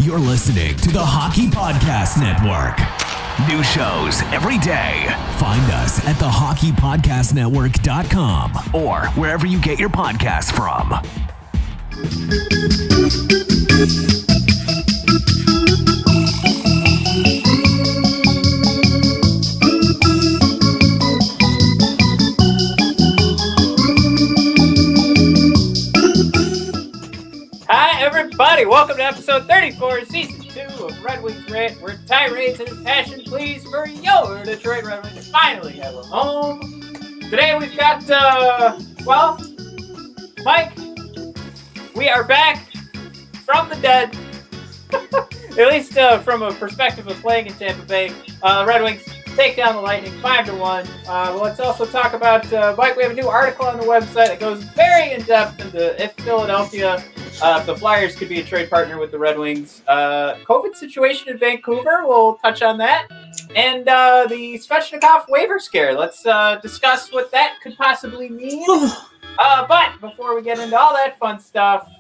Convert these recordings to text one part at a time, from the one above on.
You're listening to the Hockey Podcast Network. New shows every day. Find us at thehockeypodcastnetwork.com or wherever you get your podcasts from. Hi, everybody. Welcome to episode 34, season 2 of Red Wings Rant, where tirades and impassioned pleas for your Detroit Red Wings finally have a home. Today we've got, Mike, we are back from the dead, at least from a perspective of playing in Tampa Bay. Red Wings take down the Lightning 5-1. Let's also talk about, Mike, we have a new article on the website that goes very in-depth into if Philadelphia, the Flyers could be a trade partner with the Red Wings. COVID situation in Vancouver, we'll touch on that. And the Svehnikov waiver scare. Let's discuss what that could possibly mean. But before we get into all that fun stuff...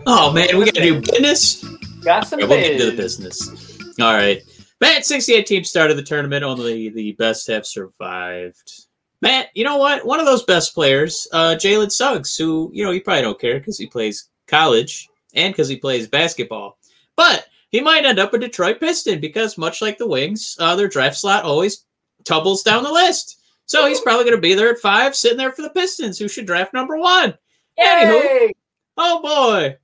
Oh, man, we got to do business? Got some We'll get to the business. All right. Matt, 68 teams started the tournament. Only the best have survived. Matt, you know what? One of those best players, Jalen Suggs, who, you probably don't care because he plays college and because he plays basketball. But he might end up a Detroit Piston because, much like the Wings, their draft slot always tumbles down the list. So he's probably going to be there at 5, sitting there for the Pistons, who should draft number 1. Yay! Anywho, oh boy.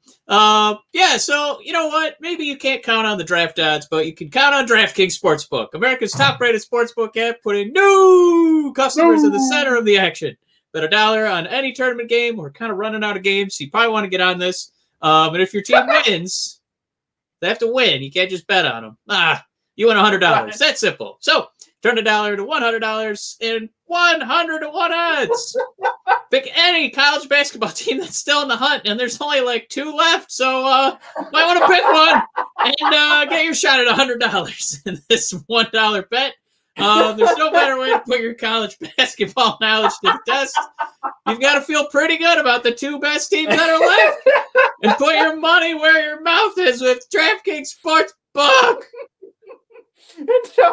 So you know what? Maybe you can't count on the draft odds, but you can count on DraftKings Sportsbook, America's top-rated sportsbook app, putting new customers in the center of the action. Bet $1 on any tournament game. We're kind of running out of games, so you probably want to get on this. And if your team wins, they have to win. You can't just bet on them. You win $100. That's simple. So turn $1 to $100 in 100 to 1 odds. Pick any college basketball team that's still in the hunt, and there's only like 2 left, so might want to pick one and get your shot at $100 in this $1 bet. There's no better way to put your college basketball knowledge to the test. You've got to feel pretty good about the 2 best teams that are left and put your money where your mouth is with DraftKings Sportsbook.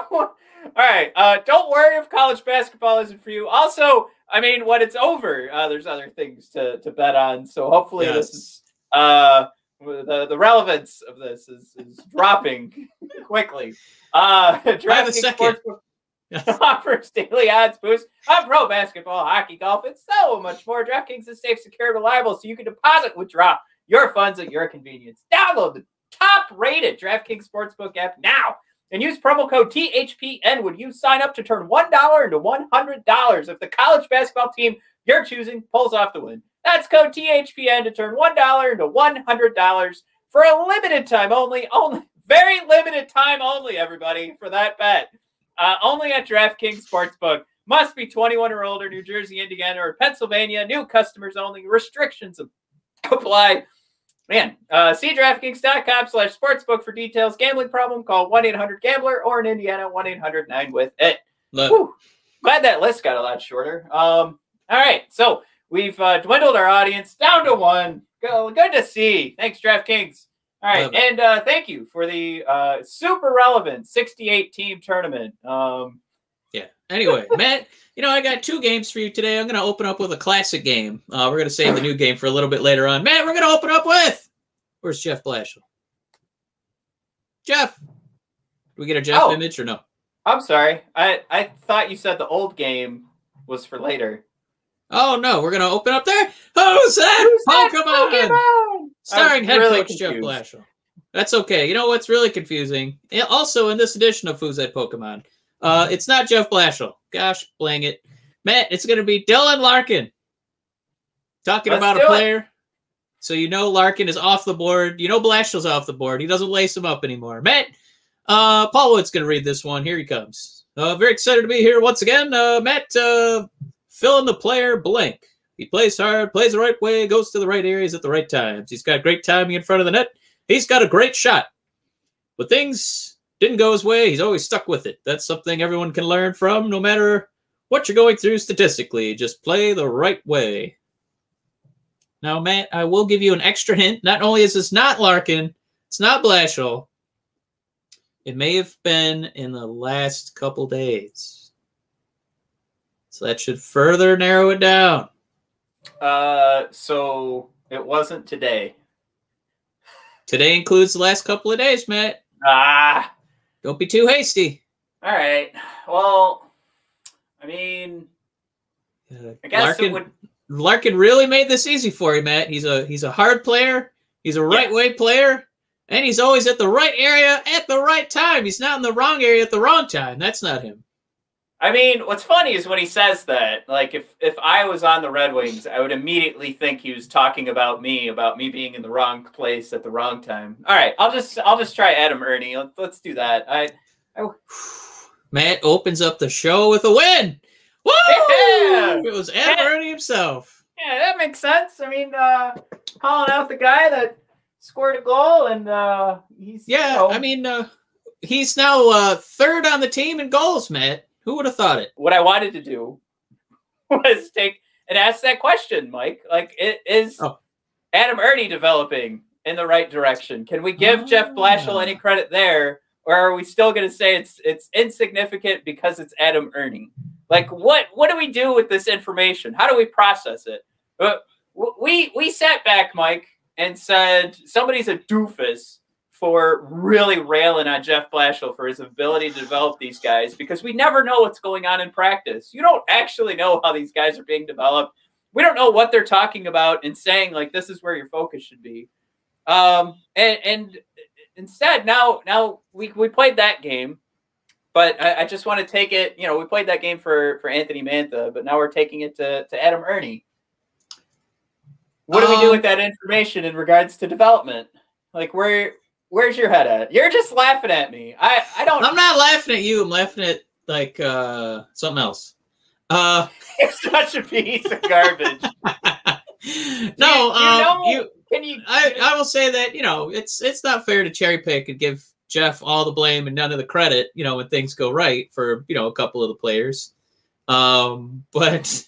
All right. Don't worry if college basketball isn't for you. Also, I mean, when it's over, there's other things to bet on. So hopefully this is the relevance of this is dropping quickly. DraftKings Sportsbook offers daily odds boost on pro basketball, hockey, golf, and so much more. DraftKings is safe, secure, and reliable, so you can deposit, withdraw your funds at your convenience. Download the top-rated DraftKings Sportsbook app now and use promo code THPN when you sign up to turn $1 into $100 if the college basketball team you're choosing pulls off the win. That's code THPN to turn $1 into $100 for a limited time only, very limited time only, everybody, for that bet. Only at DraftKings Sportsbook. Must be 21 or older, New Jersey, Indiana, or Pennsylvania. New customers only. Restrictions apply. Man, see DraftKings.com/sportsbook for details. Gambling problem? Call 1-800-GAMBLER or in Indiana, 1-800-9-WITH-IT. Glad that list got a lot shorter. All right, so we've dwindled our audience down to 1. Good to see. Thanks, DraftKings. All right, and thank you for the super relevant 68-team tournament. Anyway, Matt, I got 2 games for you today. I'm going to open up with a classic game. We're going to save the new game for a little bit later on. Matt, we're going to open up with... Where's Jeff Blashill? Jeff! Do we get a Jeff image or no? I'm sorry. I thought you said the old game was for later. Oh, no. We're going to open up there. Who's that? Pokemon! Starring head coach Jeff Blashill. That's okay. You know what's really confusing? Also, in this edition of Who's That Pokemon, it's not Jeff Blashill. Gosh, blang it. Matt, it's going to be Dylan Larkin. Talking about a player. So Larkin is off the board. Blashill's off the board. He doesn't lace him up anymore. Matt, Paul Wood's going to read this one. Here he comes. Very excited to be here once again. Matt, fill in the player blank. He plays hard, plays the right way, goes to the right areas at the right times. He's got great timing in front of the net. He's got a great shot. But things didn't go his way. He's always stuck with it. That's something everyone can learn from, no matter what you're going through statistically. Just play the right way. Now, Matt, I will give you an extra hint. Not only is this not Larkin, It's not Blashill. It may have been in the last couple days. So that should further narrow it down. So it wasn't today. Today includes the last couple of days, Matt. Don't be too hasty. All right. Well, I mean, I guess Larkin really made this easy for you, Matt. He's a hard player. He's a right-way player. And he's always at the right area at the right time. He's not in the wrong area at the wrong time. That's not him. I mean, what's funny is when he says that, like, if I was on the Red Wings, I would immediately think he was talking about me being in the wrong place at the wrong time. All right, I'll just try Adam Ernie. Let's do that. Matt opens up the show with a win. Woo! Yeah! It was Adam Ernie himself. Yeah, that makes sense. I mean, calling out the guy that scored a goal, and he's I mean, he's now third on the team in goals, Matt. Who would have thought it? What I wanted to do was take and ask that question, Mike. Like, is Adam Ernie developing in the right direction? Can we give Jeff Blashill any credit there, or are we still going to say it's insignificant because it's Adam Ernie? Like, what do we do with this information? How do we process it? We sat back, Mike, and said somebody's a doofus for really railing on Jeff Blashill for his ability to develop these guys, because we never know what's going on in practice. You don't actually know how these guys are being developed. We don't know what they're talking about and saying, like, this is where your focus should be. And instead, now we played that game, but I just want to take it, we played that game for Anthony Mantha, but now we're taking it to Adam Ernie. What do we do with that information in regards to development? Like, where's your head at? You're just laughing at me. I'm not laughing at you. I'm laughing at like something else. You're such a piece of garbage. No, I will say that it's not fair to cherry pick and give Jeff all the blame and none of the credit. When things go right for a couple of the players. But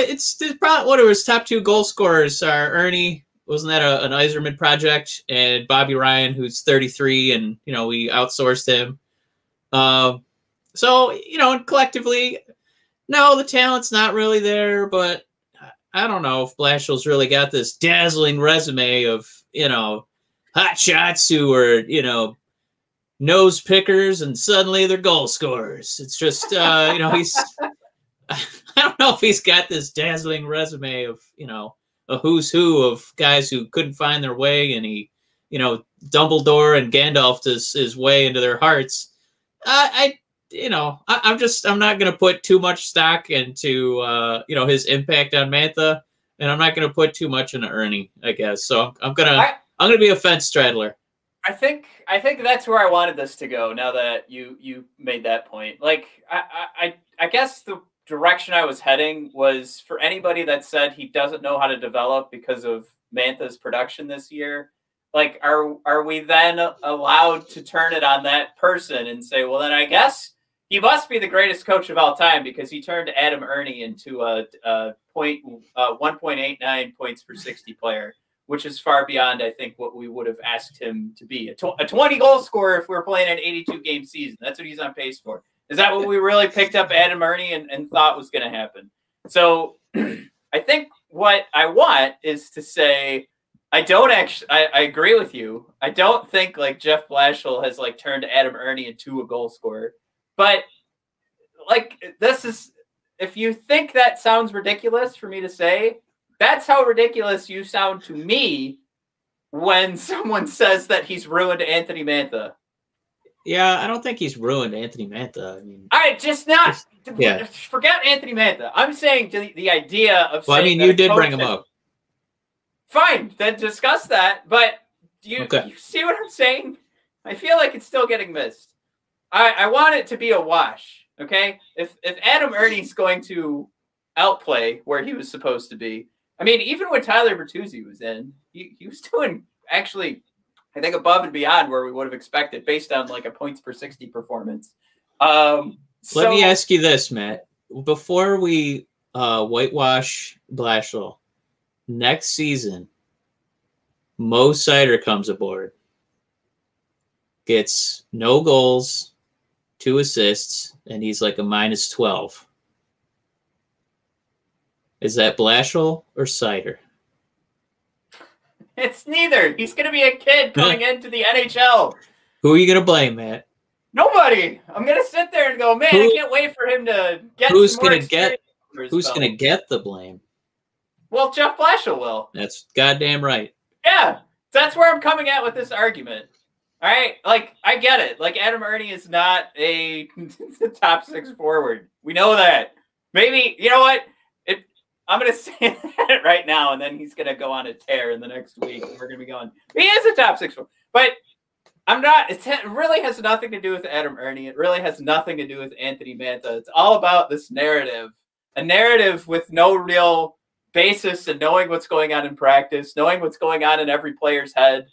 it's probably what it was. Top two goal scorers are Ernie. Wasn't that an Yzerman project? And Bobby Ryan, who's 33, and we outsourced him. So and collectively, no, the talent's not really there. But I don't know if Blashill's really got this dazzling resume of hot shots who are nose pickers, and suddenly they're goal scorers. It's just he's. I don't know if he's got this dazzling resume of a who's who of guys who couldn't find their way, and he, Dumbledore and Gandalf his way into their hearts. I'm not going to put too much stock into, his impact on Mantha, and I'm not going to put too much into Ernie, I guess. So I'm going to be a fence straddler. I think that's where I wanted this to go. Now that you made that point, like, I guess the direction I was heading was for anybody that said he doesn't know how to develop because of Mantha's production this year. Like, are we then allowed to turn it on that person and say, well, then I guess he must be the greatest coach of all time because he turned Adam Ernie into a 1.89 points per 60 player, which is far beyond, I think, what we would have asked him to be. A 20 goal scorer if we were playing an 82 game season. That's what he's on pace for. Is that what we really picked up Adam Ernie and thought was going to happen? So I think what I want is to say, I agree with you. I don't think like Jeff Blashill has like turned Adam Ernie into a goal scorer. But like, if you think that sounds ridiculous for me to say, that's how ridiculous you sound to me when someone says that he's ruined Anthony Mantha. Yeah, I don't think he's ruined Anthony Mantha. I mean, forget Anthony Mantha. I'm saying the idea of. Well, I mean, you did bring him up. Fine, then discuss that. But you see what I'm saying? I feel like it's still getting missed. I want it to be a wash. Okay, if Adam Ernie's going to outplay where he was supposed to be, I mean, even when Tyler Bertuzzi was in, he was doing actually, I think, above and beyond where we would have expected based on like a points per 60 performance. Let me ask you this, Matt. Before we whitewash Blashill, next season, Mo Seider comes aboard. Gets no goals, 2 assists, and he's like a -12. Is that Blashill or Seider? It's neither. He's going to be a kid coming into the NHL. Who are you going to blame, Matt? Nobody. I'm going to sit there and go, man, I can't wait for him to get who's some more gonna get Who's belt. going to get the blame? Well, Jeff Blashill will. That's goddamn right. Yeah. That's where I'm coming at with this argument. All right? Like, I get it. Like, Adam Ernie is not a top 6 forward. We know that. Maybe, you know what? I'm going to say that right now, and then he's going to go on a tear in the next week. And we're going to be going, he is a top 6 forward. But I'm not. It really has nothing to do with Adam Ernie. It really has nothing to do with Anthony Mantha. It's all about this narrative. A narrative with no real basis and knowing what's going on in practice, knowing what's going on in every player's head.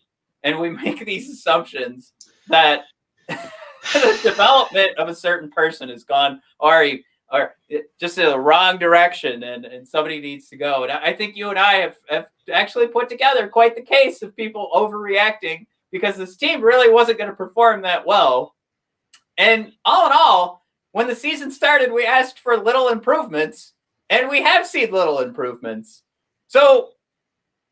And we make these assumptions that the development of a certain person has gone or just in the wrong direction, and somebody needs to go. And I think you and I have actually put together quite the case of people overreacting because this team really wasn't going to perform that well. And all in all, when the season started, we asked for little improvements, and we have seen little improvements. So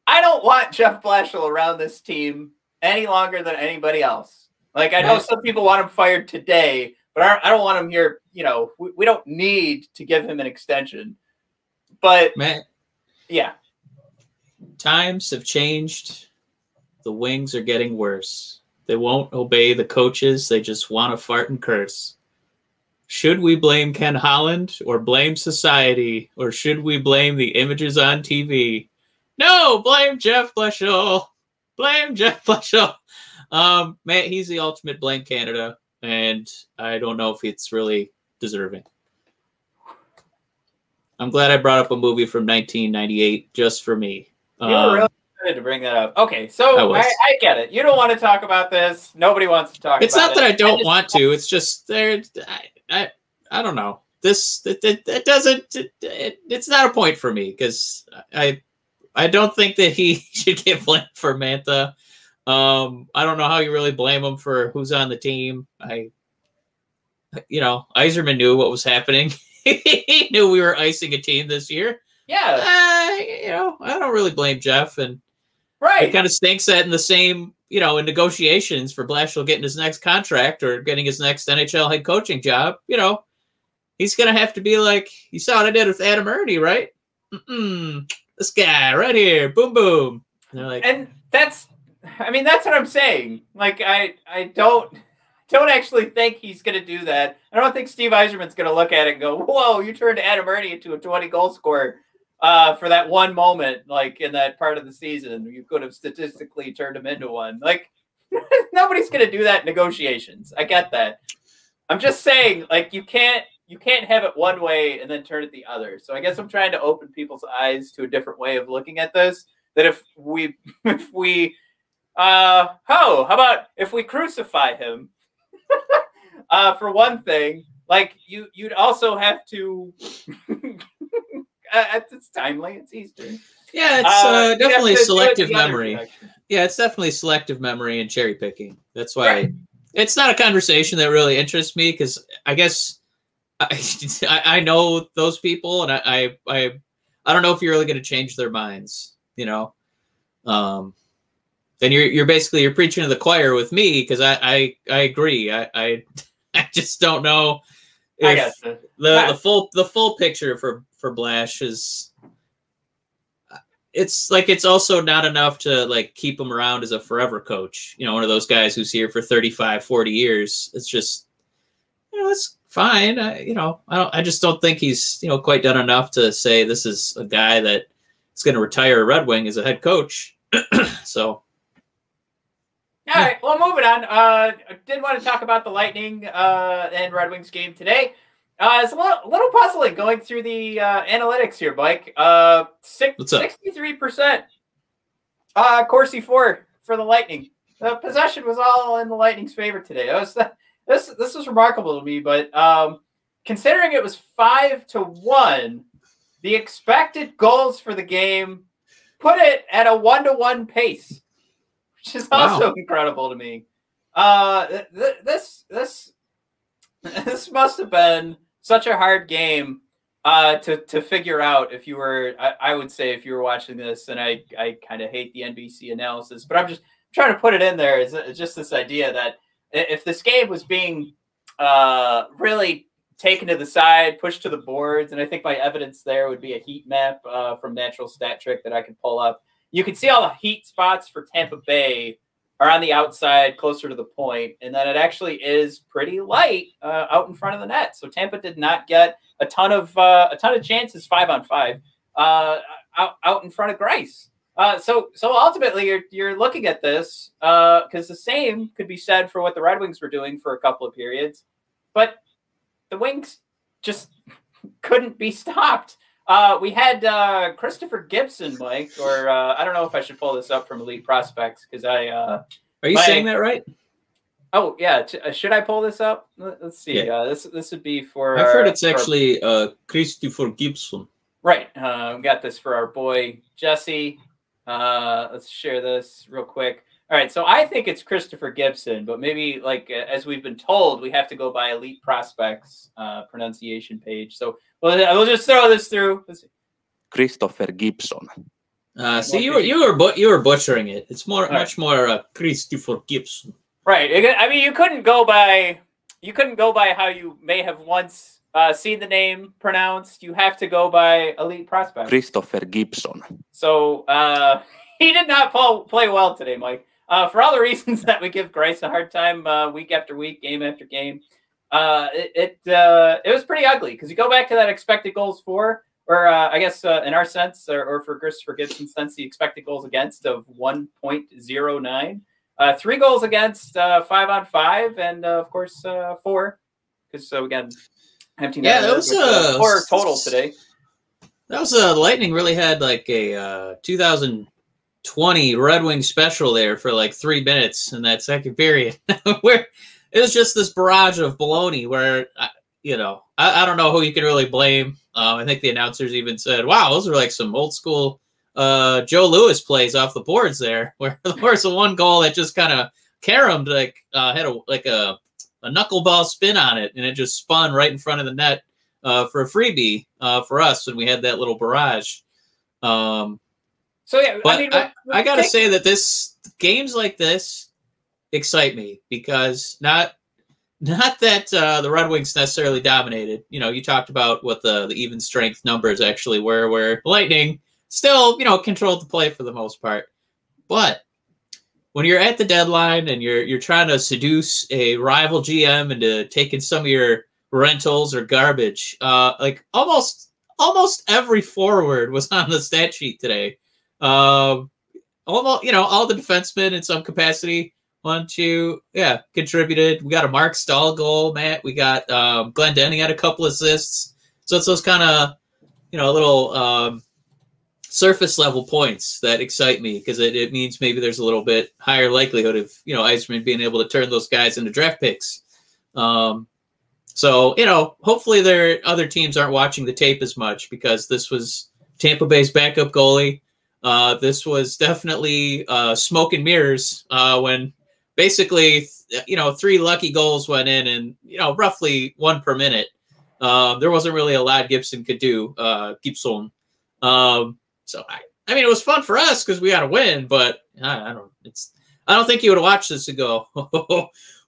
I don't want Jeff Blashill around this team any longer than anybody else. Like, I know some people want him fired today, but I don't want him here. You know, we don't need to give him an extension. But, Matt, yeah. Times have changed. The Wings are getting worse. They won't obey the coaches. They just want to fart and curse. Should we blame Ken Holland or blame society? Or should we blame the images on TV? No, blame Jeff Blashill. Blame Jeff Blashill. Matt, he's the ultimate blame Canada, and I don't know if it's really deserving. I'm glad I brought up a movie from 1998 just for me. You were really excited to bring that up. Okay, so I get it. You don't want to talk about this. Nobody wants to talk about it. It's not that I don't want to. It's just there. I don't know. It's not a point for me because I don't think that he should get blamed for Mantha. I don't know how you really blame him for who's on the team. Yzerman knew what was happening. He knew we were icing a team this year. Yeah. I don't really blame Jeff. And right. It kind of stinks that in the same, in negotiations for Blashill getting his next contract or getting his next NHL head coaching job, he's going to have to be like, you saw what I did with Adam Ernie, right? This guy right here, boom, boom. And that's what I'm saying. Like, I don't actually think he's going to do that. I don't think Steve Yzerman's going to look at it and go, whoa, you turned Adam Ernie into a 20-goal scorer for that one moment, like in that part of the season. You could have statistically turned him into one. Like, nobody's going to do that in negotiations. I get that. I'm just saying, like, you can't have it one way and then turn it the other. So I guess I'm trying to open people's eyes to a different way of looking at this. That how about if we crucify him? For one thing, like you'd also have to. It's timely. It's Easter. Yeah, it's definitely selective memory. Yeah, it's definitely selective memory and cherry picking. That's why it's not a conversation that really interests me because I guess I know those people and I don't know if you're really going to change their minds. Then you're basically preaching to the choir with me because I agree. I just don't know if the full picture for Blash is. It's also not enough to like keep him around as a forever coach. One of those guys who's here for 35, 40 years. It's just it's fine. I just don't think he's quite done enough to say this is a guy that is going to retire a Red Wing as a head coach. So. All right, well, moving on. I did want to talk about the Lightning and Red Wings game today. It's a little puzzling going through the analytics here, Mike. 63% Corsi for the Lightning. The possession was all in the Lightning's favor today. This was remarkable to me, but considering it was 5-1, the expected goals for the game put it at a 1-1 pace. which is also incredible to me. This must have been such a hard game to figure out if you were, I would say if you were watching this, and I kind of hate the NBC analysis, but I'm just trying to put it in there is just this idea that if this game was being really taken to the side, pushed to the boards, and I think my evidence there would be a heat map from Natural Stat Trick that I could pull up. You can see all the heat spots for Tampa Bay are on the outside, closer to the point, and then it actually is pretty light out in front of the net. So Tampa did not get a ton of chances 5-on-5 out in front of Greiss. So ultimately, you're looking at this because the same could be said for what the Red Wings were doing for a couple of periods, but the Wings just couldn't be stopped. We had Christopher Gibson, Mike, or I don't know if I should pull this up from Elite Prospects because are you saying that right? Oh yeah, should I pull this up? Let's see. Yeah. This would be for. I've heard it's actually Christopher Gibson. Right. We got this for our boy Jesse. Let's share this real quick. All right, so I think it's Christopher Gibson, but maybe like as we've been told, we have to go by Elite Prospects pronunciation page. So we'll just throw this through. Let's see. Christopher Gibson. See, you were butchering it. It's much more Christopher Gibson. Right. I mean, you couldn't go by how you may have once seen the name pronounced. You have to go by Elite Prospects. Christopher Gibson. So he did not play well today, Mike. For all the reasons that we give Greiss a hard time week after week, game after game, it was pretty ugly because you go back to that expected goals for, or I guess in our sense, or for Christopher Gibson's sense, the expected goals against of 1.09, 3 goals against 5-on-5, and of course 4, because again, empty net. Yeah, that was 4 total today. That was Lightning really had like a 2020 Red Wings special there for like 3 minutes in that second period, where it was just this barrage of baloney. Where I don't know who you can really blame. I think the announcers even said, "Wow, those are like some old school Joe Louis plays off the boards there." Where there was the one goal that just kind of caromed, like had a knuckleball spin on it, and it just spun right in front of the net. For a freebie for us when we had that little barrage. So yeah, but I gotta say that games like this excite me because not that the Red Wings necessarily dominated. You talked about what the even strength numbers actually were, where Lightning still controlled the play for the most part. But when you're at the deadline and you're trying to seduce a rival GM into taking some of your rentals or garbage, like almost every forward was on the stat sheet today. Almost all the defensemen in some capacity contributed. We got a Mark Stahl goal, Matt. We got Glenn Denning had a couple assists. So it's those kind of little surface level points that excite me because it means maybe there's a little bit higher likelihood of Yzerman being able to turn those guys into draft picks. So, hopefully their other teams aren't watching the tape as much because this was Tampa Bay's backup goalie. This was definitely smoke and mirrors when basically, 3 lucky goals went in and, roughly 1 per minute. There wasn't really a lot Gibson could do, Gibson. So, I mean, it was fun for us because we got to win, but I don't think you would watch this and go,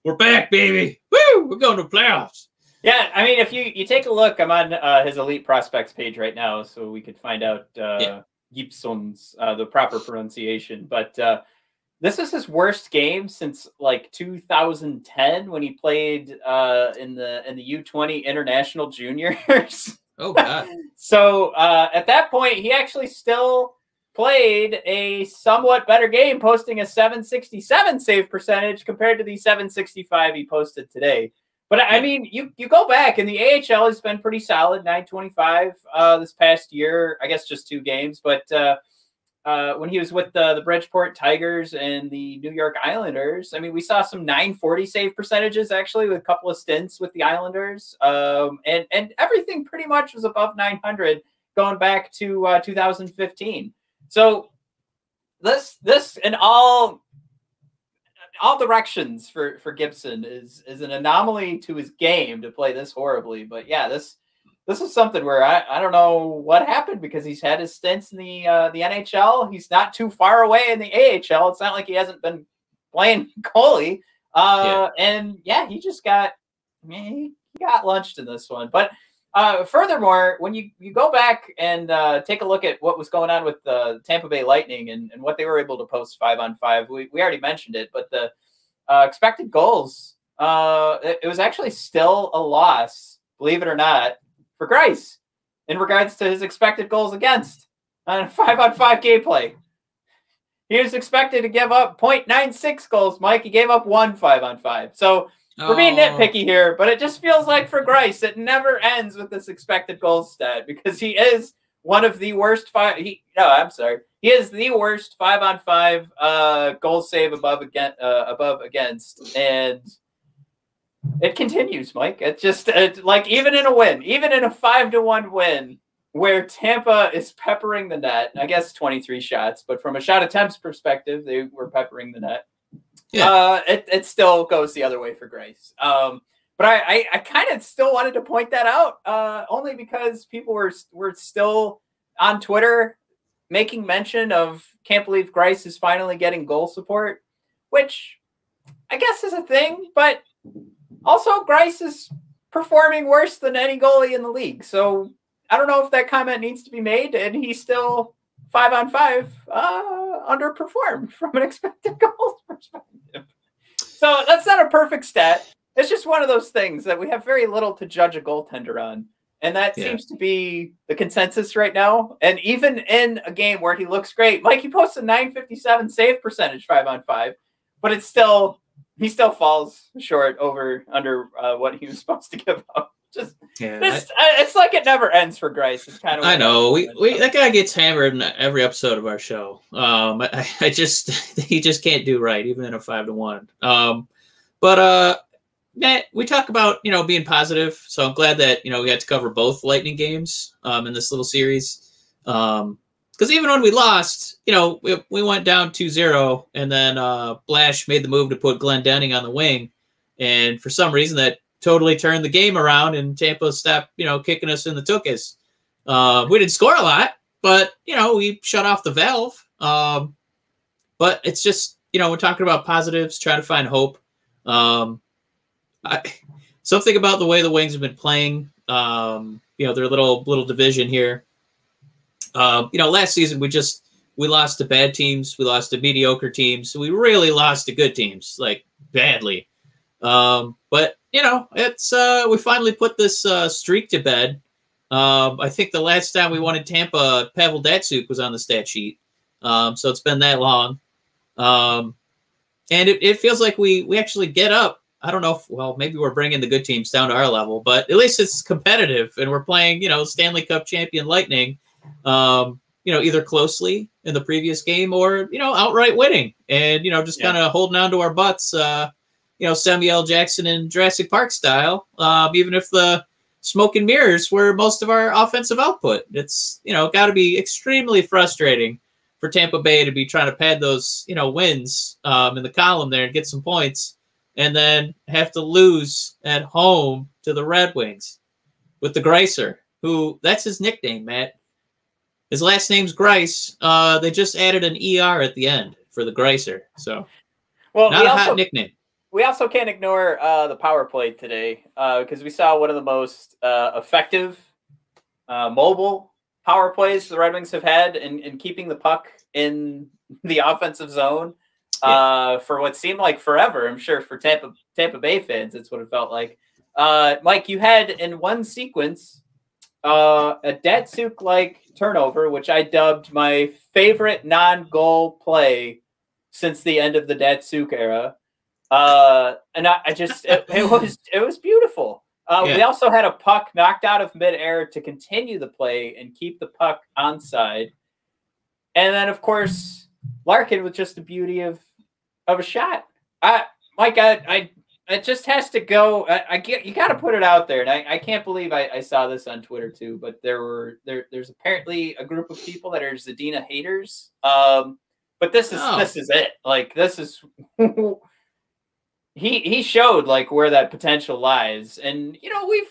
we're back, baby. Woo! We're going to playoffs. Yeah, I mean, if you take a look, I'm on his Elite Prospects page right now, so we could find out Gibson's the proper pronunciation. But this is his worst game since like 2010 when he played in the U20 International Juniors. Oh God! So at that point, he actually still played a somewhat better game, posting a 767 save percentage compared to the 765 he posted today. But I mean, you go back and the AHL has been pretty solid, 925 this past year. I guess just 2 games, but when he was with the Bridgeport Tigers and the New York Islanders, I mean, we saw some 940 save percentages actually with a couple of stints with the Islanders, and everything pretty much was above 900 going back to 2015. So this and all all directions for Gibson is an anomaly to his game to play this horribly. But yeah, this is something where I don't know what happened, because he's had his stints in the NHL. He's not too far away in the AHL. It's not like he hasn't been playing goalie. And yeah, he just got lunched in this one. But furthermore, when you go back and take a look at what was going on with the Tampa Bay Lightning and what they were able to post 5-on-5, we already mentioned it, but the expected goals, it was actually still a loss, believe it or not, for Greiss in regards to his expected goals against on 5-on-5 gameplay. He was expected to give up 0.96 goals, Mike. He gave up 1 5-on-5. So we're being nitpicky here, but it just feels like for Greiss, it never ends with this expected goals stat, because he is one of the worst He is the worst 5-on-5 goal save above against, and it continues, Mike. It just like even in a 5-1 win, where Tampa is peppering the net. I guess 23 shots, but from a shot attempts perspective, they were peppering the net. Yeah. It still goes the other way for Greiss. But I kind of still wanted to point that out, only because people were still on Twitter making mention of, can't believe Greiss is finally getting goal support, which I guess is a thing, but also Greiss is performing worse than any goalie in the league. So I don't know if that comment needs to be made, and he's still 5-on-5 underperformed from an expected goals perspective. So that's not a perfect stat. It's just one of those things that we have very little to judge a goaltender on. And that seems to be the consensus right now. And even in a game where he looks great, Mike, he posts a .957 save percentage 5-on-5, but he still falls short under what he was supposed to give up. It's like it never ends for Greiss. It's kind of, I know that guy gets hammered in every episode of our show. He just can't do right, even in a 5-1. But Matt, we talk about being positive, so I'm glad that we got to cover both Lightning games in this little series. Because even when we lost, we went down 2-0, and then Blash made the move to put Glenn Denning on the wing, and for some reason that totally turned the game around, and Tampa stopped, kicking us in the tuchus. We didn't score a lot, but, we shut off the valve. But it's just, we're talking about positives, trying to find hope. Something about the way the Wings have been playing, their little division here. Last season we lost to bad teams. We lost to mediocre teams. So we really lost to good teams, like badly. But it's we finally put this streak to bed. I think the last time we won in Tampa, Pavel Datsyuk was on the stat sheet. So it's been that long. And it feels like we actually get up. I don't know if, maybe we're bringing the good teams down to our level, but at least it's competitive, and we're playing, Stanley Cup champion Lightning, either closely in the previous game or, outright winning, and, just kind of holding on to our butts, Samuel Jackson and Jurassic Park style, even if the smoke and mirrors were most of our offensive output. It's, got to be extremely frustrating for Tampa Bay to be trying to pad those, wins in the column there and get some points, and then have to lose at home to the Red Wings with the Greisser, who, that's his nickname, Matt. His last name's Greiss. They just added an ER at the end for the Greisser. So, not a hot nickname. We also can't ignore the power play today, because we saw one of the most effective mobile power plays the Red Wings have had in keeping the puck in the offensive zone for what seemed like forever. I'm sure for Tampa Bay fans, it's what it felt like. Mike, you had in one sequence a Datsyuk-like turnover, which I dubbed my favorite non-goal play since the end of the Datsyuk era. And it was beautiful. We also had a puck knocked out of midair to continue the play and keep the puck onside. And then, of course, Larkin with just the beauty of a shot. Mike, it just has to go. You got to put it out there. And I can't believe I saw this on Twitter too, but there's apparently a group of people that are Zadina haters. But this is it. Like, this is he showed like where that potential lies. And we've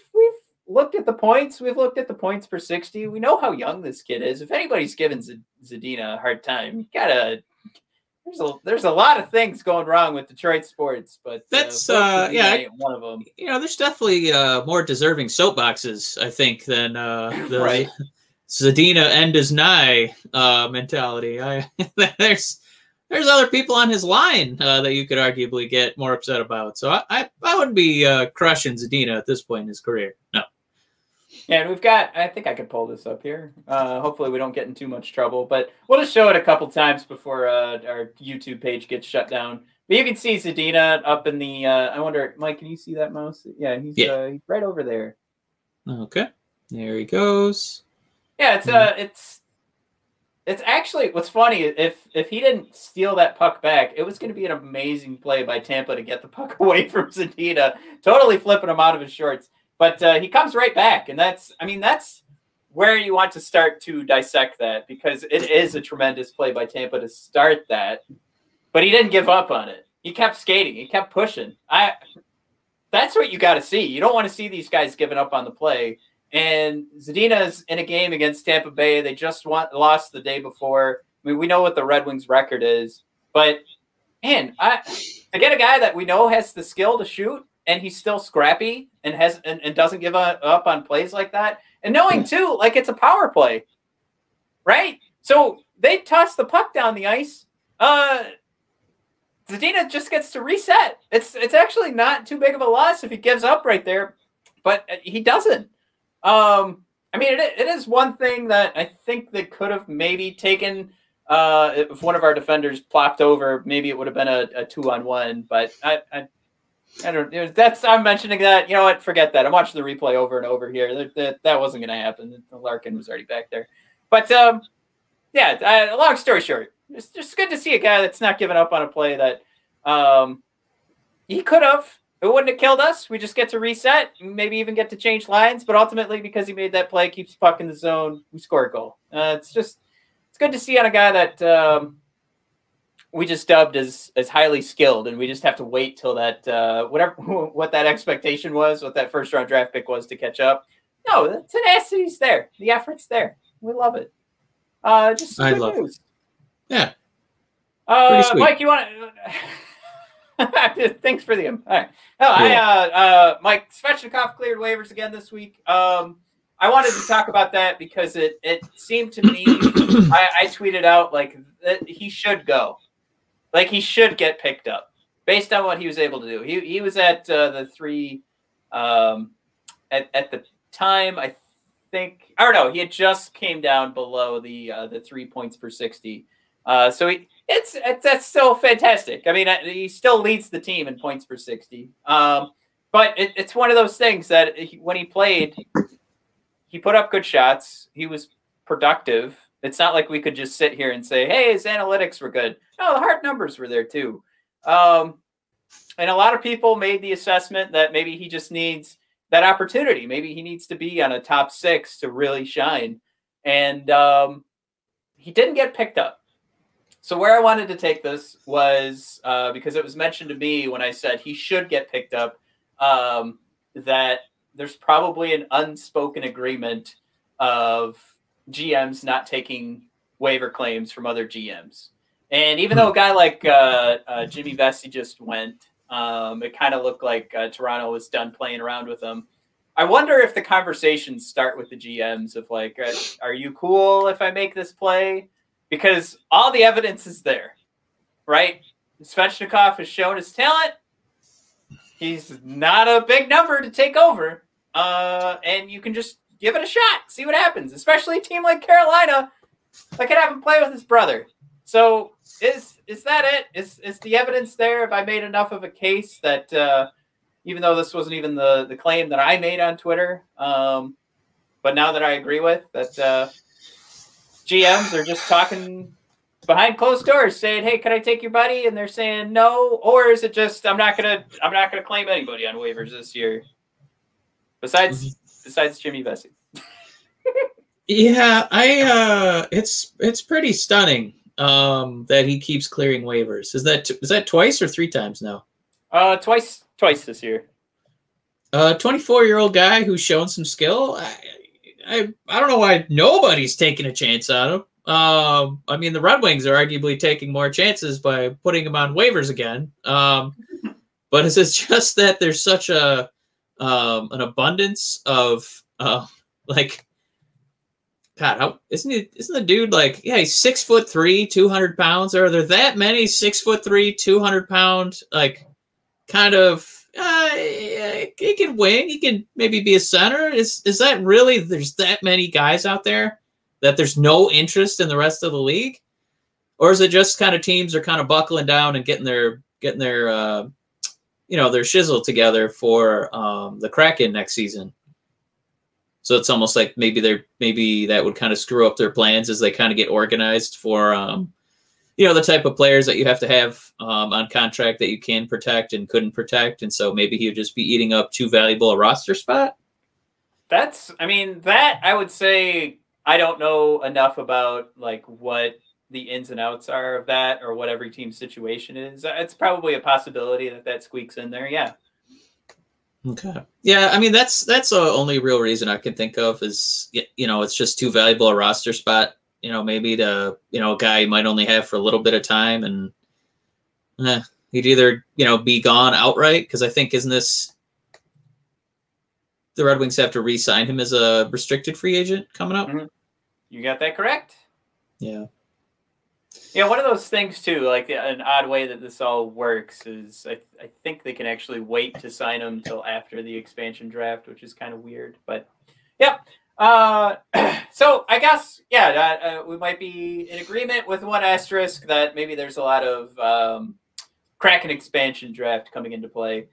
looked at the points. We've looked at the points per 60. We know how young this kid is. If anybody's given Zadina a hard time, you gotta. There's a lot of things going wrong with Detroit sports, but that's ain't one of them. There's definitely more deserving soapboxes, I think, than the right. Zadina end is nigh mentality. There's other people on his line that you could arguably get more upset about. So I wouldn't be crushing Zadina at this point in his career. No. Yeah, and we've got, I think I could pull this up here. Hopefully we don't get in too much trouble, but we'll just show it a couple times before our YouTube page gets shut down. But you can see Zadina up in the, I wonder, Mike, can you see that mouse? Yeah, he's right over there. Okay. There he goes. Yeah, it's actually, what's funny, if he didn't steal that puck back, it was going to be an amazing play by Tampa to get the puck away from Zadina, totally flipping him out of his shorts. But he comes right back, and that's where you want to start to dissect that, because it is a tremendous play by Tampa to start that. But he didn't give up on it. He kept skating. He kept pushing. That's what you got to see. You don't want to see these guys giving up on the play. And Zadina's in a game against Tampa Bay. They just lost the day before. I mean, we know what the Red Wings record is. But, man, to get a guy that we know has the skill to shoot, and he's still scrappy and and doesn't give up on plays like that. And knowing, too, like it's a power play, right? So they toss the puck down the ice. Zadina just gets to reset. It's actually not too big of a loss if he gives up right there, but he doesn't. I mean, it is one thing that I think they could have maybe taken if one of our defenders plopped over. Maybe it would have been a 2-on-1, but I don't. I'm mentioning that. You know what? Forget that. I'm watching the replay over and over here. That wasn't going to happen. Larkin was already back there. But yeah. Long story short, it's just good to see a guy that's not giving up on a play that he could have. It wouldn't have killed us. We just get to reset, maybe even get to change lines. But ultimately, because he made that play, keeps the puck in the zone, we score a goal. It's good to see on a guy that. We just dubbed as highly skilled, and we just have to wait till that what that expectation was, what that first round draft pick was to catch up. No, the tenacity's there, the effort's there. We love it. Just some good news. Yeah. Mike, you want to? Thanks for the. All right. No, Mike Svehnikov cleared waivers again this week. I wanted to talk about that because it seemed to me I tweeted out like that he should go. Like, he should get picked up based on what he was able to do. He was at the 3 at the time, I think. I don't know. He had just came down below the 3 points per 60. So that's still fantastic. I mean, he still leads the team in points per 60. But it's one of those things that when he played, he put up good shots. He was productive. It's not like we could just sit here and say, hey, his analytics were good. No, the hard numbers were there too. And a lot of people made the assessment that maybe he just needs that opportunity. Maybe he needs to be on a top 6 to really shine. And he didn't get picked up. So where I wanted to take this was because it was mentioned to me when I said he should get picked up, that there's probably an unspoken agreement of GMs not taking waiver claims from other GMs. And even though a guy like Jimmy Vesey just went, it kind of looked like Toronto was done playing around with him. I wonder if the conversations start with the GMs of like, are you cool if I make this play? Because all the evidence is there, right? Svehnikov has shown his talent. He's not a big number to take over. And you can just give it a shot, see what happens, especially a team like Carolina that could have him play with his brother. So is that it? Is the evidence there? Have I made enough of a case that even though this wasn't even the claim that I made on Twitter, but now that I agree with that GMs are just talking behind closed doors saying, hey, can I take your buddy? And they're saying no. Or is it just I'm not gonna claim anybody on waivers this year besides Jimmy Vesey? Yeah, it's pretty stunning that he keeps clearing waivers. Is that twice or 3 times now? Twice this year. 24-year-old guy who's shown some skill. I don't know why nobody's taking a chance on him. I mean, the Red Wings are arguably taking more chances by putting him on waivers again. But is it just that there's such an abundance of like, God, isn't the dude like, yeah, he's 6'3", 200 pounds. Are there that many 6'3", 200 pound, like, kind of, he can wing, he can maybe be a center. Is that really, there's that many guys out there that there's no interest in the rest of the league? Or is it just kind of teams are kind of buckling down and getting their their shizzle together for the Kraken next season? So it's almost like maybe that would kind of screw up their plans as they kind of get organized for the type of players that you have to have on contract that you can protect and couldn't protect. And so maybe he would just be eating up too valuable a roster spot. That I would say, I don't know enough about like what the ins and outs are of that or what every team's situation is. It's probably a possibility that squeaks in there. Yeah. Okay. Yeah. I mean, that's the only real reason I can think of is, it's just too valuable a roster spot. Maybe a guy you might only have for a little bit of time, and he'd either, be gone outright. Cause I think, isn't this, the Red Wings have to re-sign him as a restricted free agent coming up? Mm-hmm. You got that correct. Yeah. Yeah. One of those things too, like an odd way that this all works is I think they can actually wait to sign him till after the expansion draft, which is kind of weird, but yeah. So I guess, we might be in agreement with one asterisk that maybe there's a lot of Kraken expansion draft coming into play.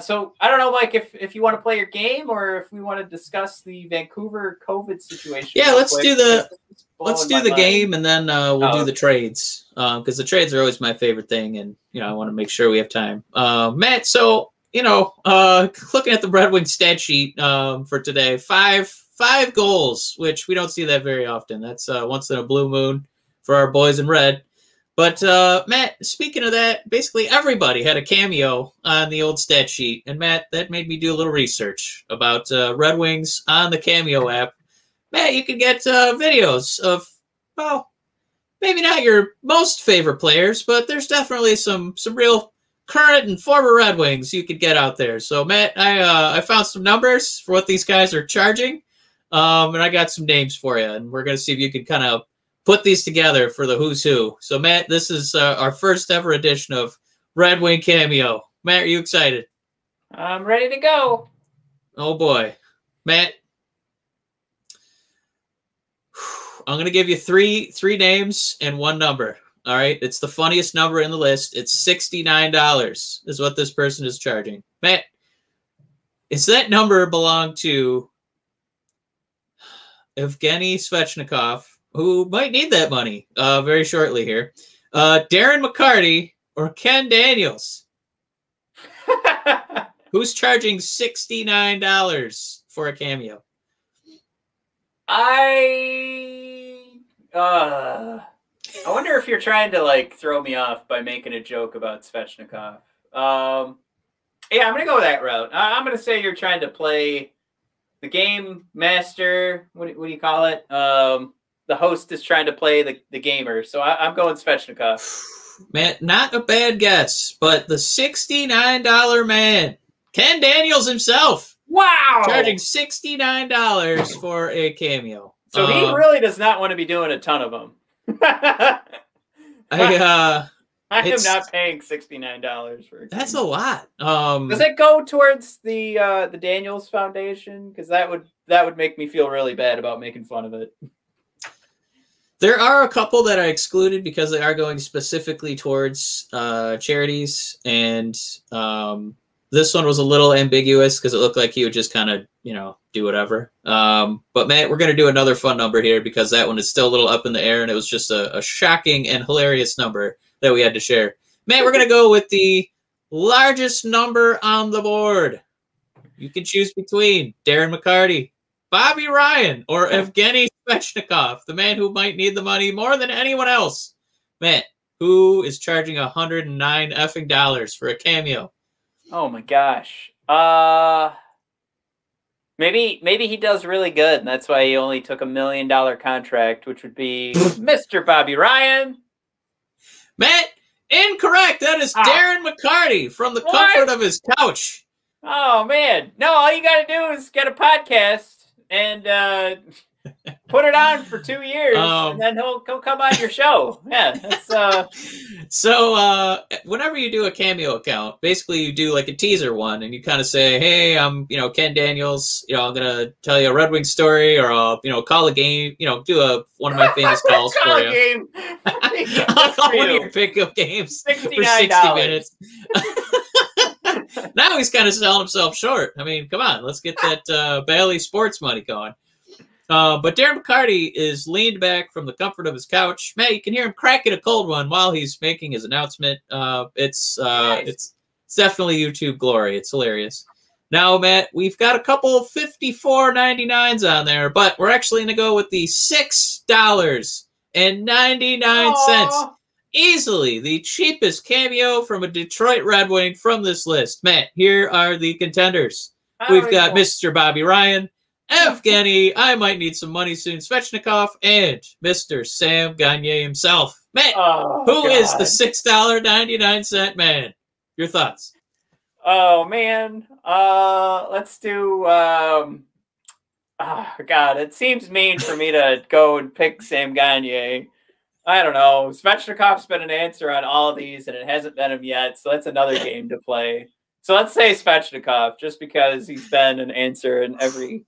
So I don't know, Mike, if you want to play your game or if we want to discuss the Vancouver COVID situation. Yeah, let's do the game, and then we'll do the trades, because the trades are always my favorite thing, and I want to make sure we have time. Matt, so looking at the Red Wings stat sheet for today, five goals, which we don't see that very often. That's once in a blue moon for our boys in red. But Matt, speaking of that, basically everybody had a cameo on the old stat sheet. And Matt, that made me do a little research about Red Wings on the Cameo app. Matt, you can get videos of, well, maybe not your most favorite players, but there's definitely some real current and former Red Wings you could get out there. So Matt, I found some numbers for what these guys are charging. And I got some names for you, and we're going to see if you can kind of put these together for the who's who. So, Matt, this is our first ever edition of Red Wing Cameo. Matt, are you excited? I'm ready to go. Oh, boy. Matt, I'm going to give you three names and one number. All right? It's the funniest number in the list. It's $69 is what this person is charging. Matt, does that number belong to Evgeny Svehnikov, who might need that money very shortly here, Darren McCarty, or Ken Daniels? Who's charging $69 for a cameo? I wonder if you're trying to like throw me off by making a joke about Svehnikov. Yeah, I'm gonna go that route. I'm gonna say you're trying to play the game master. What do you call it? The host is trying to play the gamer. So I'm going Svehnikov. Man, not a bad guess, but the $69 man, Ken Daniels himself. Wow! Charging $69 for a cameo. So he really does not want to be doing a ton of them. I am not paying $69 for it. That's a lot. Does it go towards the Daniels Foundation? Because that would make me feel really bad about making fun of it. There are a couple that I excluded because they are going specifically towards charities, and this one was a little ambiguous because it looked like he would just kind of, do whatever. But Matt, we're going to do another fun number here because that one is still a little up in the air, and it was just a shocking and hilarious number that we had to share. Matt, we're going to go with the largest number on the board. You can choose between Darren McCarty, Bobby Ryan, or Evgeny Svehnikov, the man who might need the money more than anyone else. Matt, who is charging $109 effing for a cameo? Oh my gosh. Maybe he does really good, and that's why he only took $1 million contract, which would be Mr. Bobby Ryan. Matt, incorrect. That is Darren McCarty from the comfort of his couch. Oh man, no! All you got to do is get a podcast and put it on for 2 years, and then he'll come on your show. Yeah, that's So whenever you do a Cameo account, basically you do like a teaser one, and you kind of say, "Hey, I'm Ken Daniels. I'm gonna tell you a Red Wings story, or I'll call a game. Do one of my famous calls call for a you. Game. I'll call one of your pickup games for 60 minutes." Now he's kind of selling himself short. I mean, come on, let's get that Bailey sports money going. But Darren McCarty is leaned back from the comfort of his couch. Matt, you can hear him cracking a cold one while he's making his announcement. It's definitely YouTube glory. It's hilarious. Now, Matt, we've got a couple of $54.99s on there, but we're actually going to go with the $6.99. Easily the cheapest cameo from a Detroit Red Wing from this list. Matt, here are the contenders. We've got Mr. Bobby Ryan, Evgeny, I might need some money soon, Svehnikov, and Mr. Sam Gagner himself. Matt, who is the $6.99 man? Your thoughts? Oh, man. Let's do... God, it seems mean for me to go and pick Sam Gagner. I don't know. Svechnikov's been an answer on all of these, and it hasn't been him yet, so that's another game to play. So let's say Svechnikov, just because he's been an answer in every...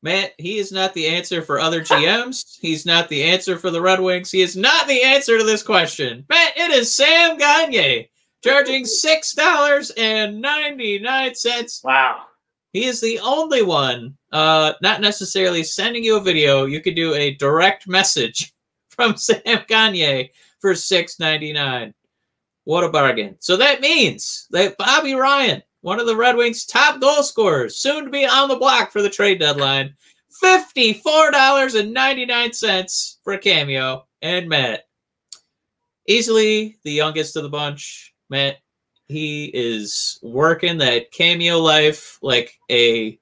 Matt, he is not the answer for other GMs. He's not the answer for the Red Wings. He is not the answer to this question. Matt, it is Sam Gagner, charging $6.99. Wow. He is the only one, not necessarily sending you a video. You could do a direct message from Sam Gagner for $6.99. What a bargain. So that means that Bobby Ryan, one of the Red Wings' top goal scorers, soon to be on the block for the trade deadline, $54.99 for a cameo. And Matt, easily the youngest of the bunch. Matt, he is working that cameo life like a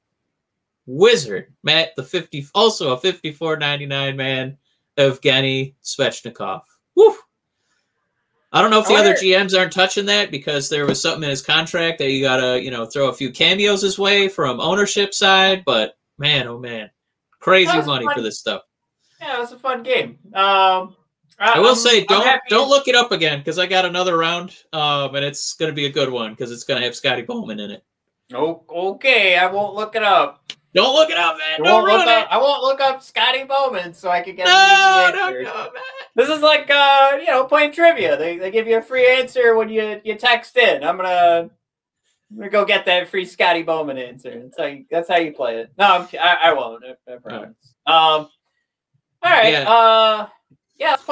wizard. Matt, also a $54.99 man, Evgeny Svechnikov. Woo! I don't know if the other GMs aren't touching that because there was something in his contract that you gotta, throw a few cameos his way from ownership side. But man, oh man, crazy money for this stuff. Yeah, it was a fun game. I will say, don't look it up again because I got another round, and it's gonna be a good one because it's gonna have Scotty Bowman in it. Oh, okay, I won't look it up. Don't look it up, man. Don't ruin it. I won't look up Scotty Bowman so I can get an easy answer. No, man. This is like playing trivia. They give you a free answer when you text in. I'm gonna go get that free Scotty Bowman answer. That's how you play it. No, I won't. I promise. All right. Yeah. Let's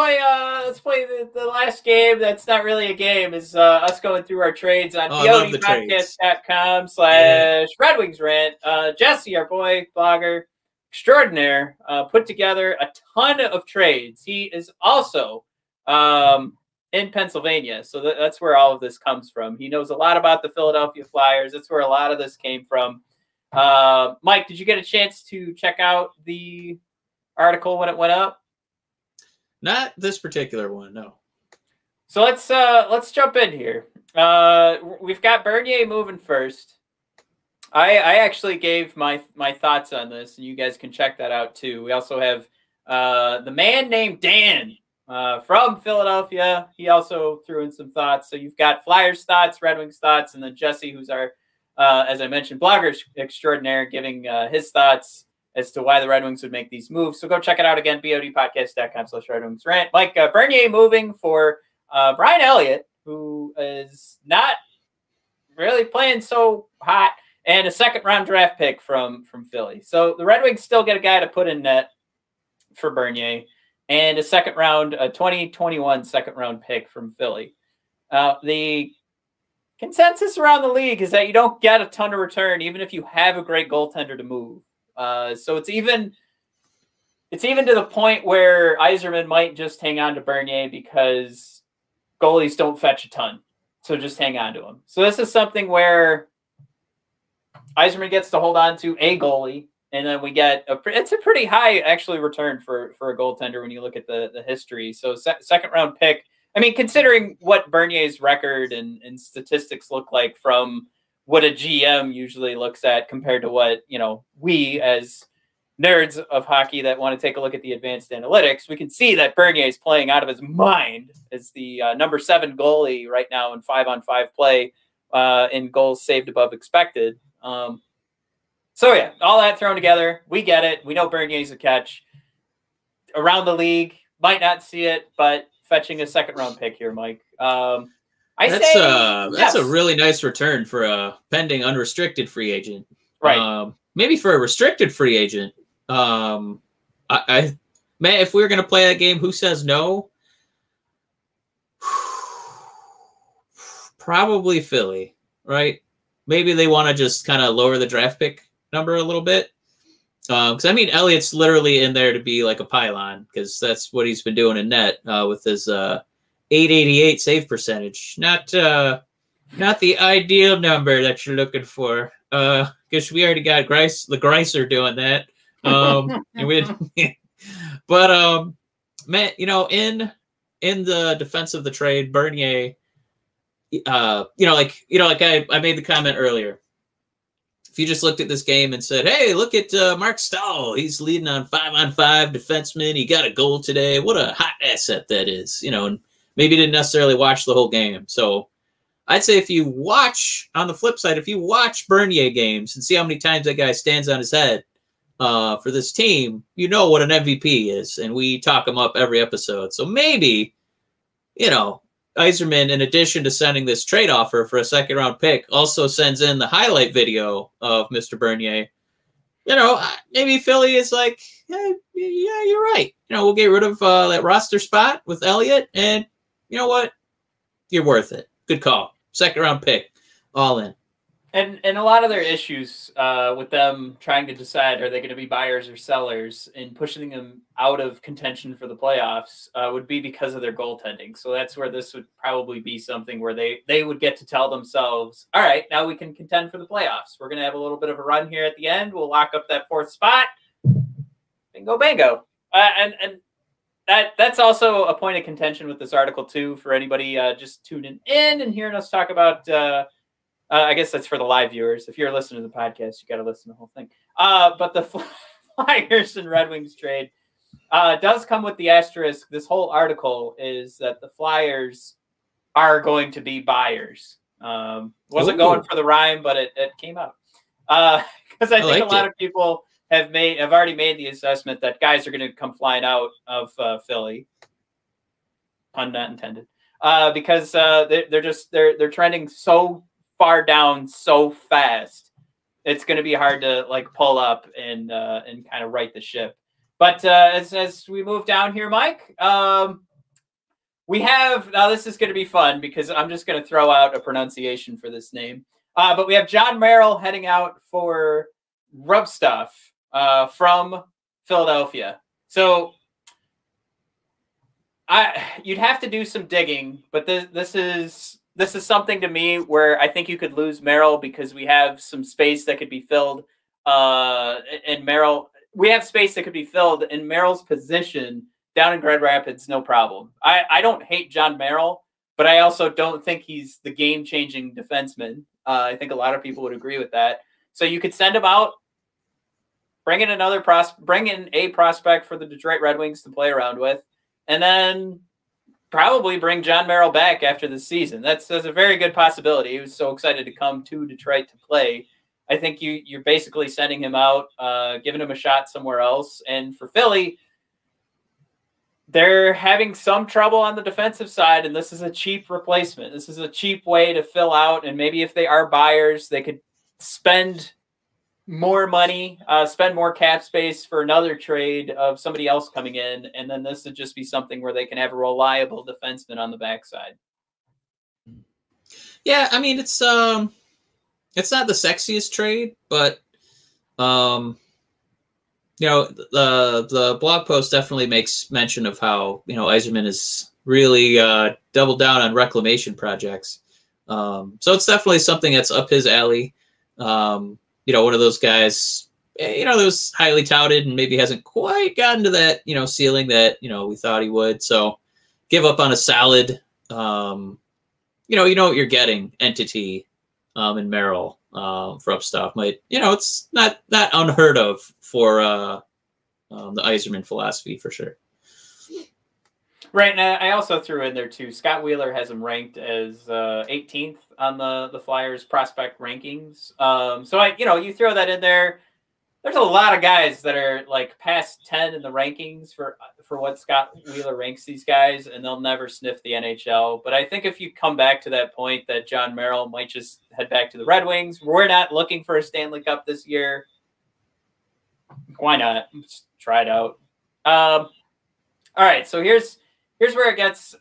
play the last game. That's not really a game. Is us going through our trades on bodpodcast.com/Red Wings Rant. Jesse, our boy blogger extraordinaire, put together a ton of trades. He is also in Pennsylvania, so that's where all of this comes from. He knows a lot about the Philadelphia Flyers. That's where a lot of this came from. Mike, did you get a chance to check out the article when it went up? Not this particular one, no. So let's jump in here. We've got Bernier moving first. I actually gave my thoughts on this, and you guys can check that out too. We also have the man named Dan from Philadelphia. He also threw in some thoughts. So you've got Flyers thoughts, Red Wings thoughts, and then Jesse, who's our, as I mentioned, blogger extraordinaire, giving his thoughts as to why the Red Wings would make these moves. So go check it out again, bodpodcast.com/Red Wings Rant. Mike, Bernier moving for Brian Elliott, who is not really playing so hot, and a second-round draft pick from Philly. So the Red Wings still get a guy to put in net for Bernier, and a 2021 second-round pick from Philly. The consensus around the league is that you don't get a ton of return, even if you have a great goaltender to move. So it's even to the point where Yzerman might just hang on to Bernier because goalies don't fetch a ton. So just hang on to him. So this is something where Yzerman gets to hold on to a goalie, and then we get it's a pretty high actually return for a goaltender when you look at the history. So second round pick. I mean, considering what Bernier's record and statistics look like from what a GM usually looks at compared to what, we as nerds of hockey that want to take a look at the advanced analytics, we can see that Bernier is playing out of his mind as the number 7 goalie right now in 5-on-5 play in goals saved above expected. So yeah, all that thrown together, we get it. We know Bernier's a catch. Around the league, might not see it, but fetching a second round pick here, Mike. That's a really nice return for a pending unrestricted free agent. Right. Maybe for a restricted free agent. Man, if we were going to play that game, who says no? Probably Philly, right? Maybe they want to just kind of lower the draft pick number a little bit. Because, Elliott's literally in there to be like a pylon because that's what he's been doing in net with his 888 save percentage. Not the ideal number that you're looking for. Because we already got the Greiser doing that. But man, in the defense of the trade, Bernier, I made the comment earlier. If you just looked at this game and said, hey, look at Mark Stahl. He's leading on 5-on-5 defenseman. He got a goal today. What a hot asset that is. And maybe didn't necessarily watch the whole game. So I'd say if you watch, on the flip side, if you watch Bernier games and see how many times that guy stands on his head for this team, you know what an MVP is. And we talk him up every episode. So maybe, Yzerman, in addition to sending this trade offer for a second-round pick, also sends in the highlight video of Mr. Bernier. Maybe Philly is like, yeah, you're right. We'll get rid of that roster spot with Elliott, and you know what? You're worth it. Good call. Second-round pick. All in. And a lot of their issues with them trying to decide are they going to be buyers or sellers and pushing them out of contention for the playoffs would be because of their goaltending. So that's where this would probably be something where they would get to tell themselves, all right, now we can contend for the playoffs. We're going to have a little bit of a run here at the end. We'll lock up that 4th spot. Bingo, bango. And that's also a point of contention with this article too for anybody just tuning in and hearing us talk about I guess that's for the live viewers. If you're listening to the podcast, you got to listen to the whole thing. But the Flyers and Red Wings trade does come with the asterisk. This whole article is that the Flyers are going to be buyers. Wasn't going for the rhyme, but it came out. Because I think a lot of people have already made the assessment that guys are going to come flying out of Philly. Pun not intended. Because they're trending so far down so fast, it's going to be hard to pull up and kind of right the ship. But as we move down here, Mike, we have now. This is going to be fun because I'm just going to throw out a pronunciation for this name. But we have John Merrill heading out for Rub Stuff from Philadelphia. So you'd have to do some digging, but this is something to me where I think you could lose Merrill because we have some space that could be filled. And Merrill, we have space that could be filled in Merrill's position down in Grand Rapids, no problem. I don't hate John Merrill, but I also don't think he's the game-changing defenseman. I think a lot of people would agree with that. So you could send him out, bring in a prospect for the Detroit Red Wings to play around with, and then probably bring John Merrill back after the season. That's a very good possibility. He was so excited to come to Detroit to play. I think you're basically sending him out, giving him a shot somewhere else. And for Philly, they're having some trouble on the defensive side, and this is a cheap replacement. This is a cheap way to fill out, and maybe if they are buyers, they could spend more money, spend more cap space for another trade of somebody else coming in, and then this would just be something where they can have a reliable defenseman on the backside. Yeah, it's not the sexiest trade, but the blog post definitely makes mention of how Yzerman is really doubled down on reclamation projects. So it's definitely something that's up his alley. One of those guys, that was highly touted and maybe hasn't quite gotten to that, ceiling that, we thought he would. So give up on a solid, you know what you're getting entity in Merrill for Upstuff. It's not unheard of for the Yzerman philosophy for sure. Right, and I also threw in there too. Scott Wheeler has him ranked as 18th on the Flyers prospect rankings. So you throw that in there. There's a lot of guys that are like past 10 in the rankings for what Scott Wheeler ranks these guys, and they'll never sniff the NHL. But I think if you come back to that point that John Merrill might just head back to the Red Wings, we're not looking for a Stanley Cup this year. Why not? Just try it out. All right, so here's where it gets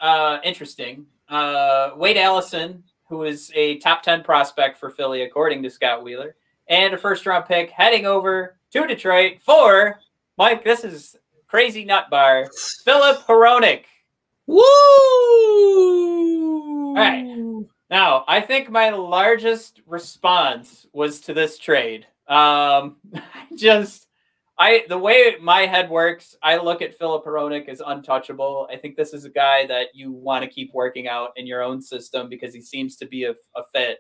interesting. Wade Allison, who is a top 10 prospect for Philly, according to Scott Wheeler, and a first-round pick heading over to Detroit for, Mike, this is crazy nut bar, Filip Hronek. Woo! All right. Now, I think my largest response was to this trade. The way my head works, I look at Filip Hronek as untouchable. I think this is a guy that you want to keep working out in your own system because he seems to be a fit.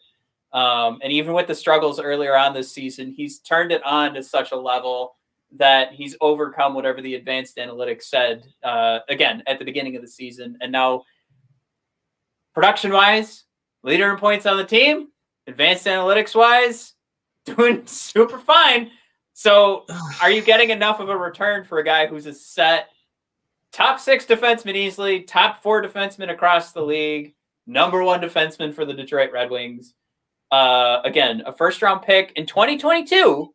And even with the struggles earlier on this season, he's turned it on to such a level that he's overcome whatever the advanced analytics said, again, at the beginning of the season. And now, production-wise, leader in points on the team, advanced analytics-wise, doing super fine. So are you getting enough of a return for a guy who's a set top 6 defenseman easily, top 4 defenseman across the league, number 1 defenseman for the Detroit Red Wings? Again, a first-round pick in 2022